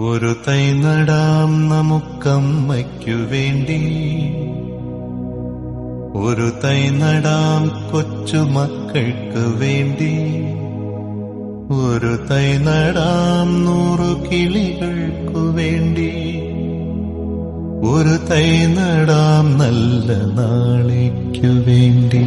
ഒരു തൈ നടാം നമുക്കമ്മയ്ക്കു വേണ്ടി, ഒരു തൈ നടാം കൊച്ചുമക്കൾക്ക് വേണ്ടി, ഒരു തൈ നടാം 100 കിളികൾക്കു വേണ്ടി, ഒരു തൈ നടാം നല്ല നാളേക്കു വേണ്ടി.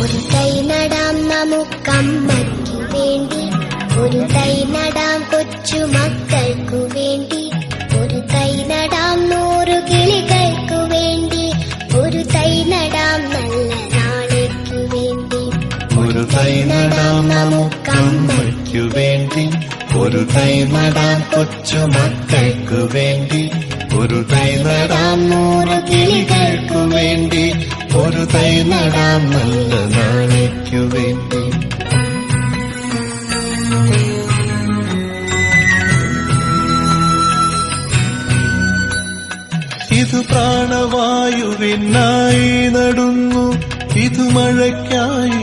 ഒരു തൈ നടാം നമുക്കമ്മയ്ക്കു വേണ്ടി, ഒരു തൈ നടാം കൊച്ചുമക്കൾക്കു വേണ്ടി, ഒരു തൈ നടാം 100 കിളികൾക്കു വേണ്ടി, ഒരു തൈ നടാം നല്ല നാളേക്കു വേണ്ടി. ഒരു തൈ നടാം നമുക്കമ്മയ്ക്കു വേണ്ടി, ഒരു തൈ നടാം കൊച്ചുമക്കൾക്കു വേണ്ടി, ഒരു തൈ നടാം 100 കിളികൾക്കു വേണ്ടി, ഒരു തൈ നടാം നല്ല നാളേക്കു വേണ്ടി. ഇത് പ്രാണവായുവിനായി നടുന്നു, ഇത് മഴയ്ക്കായി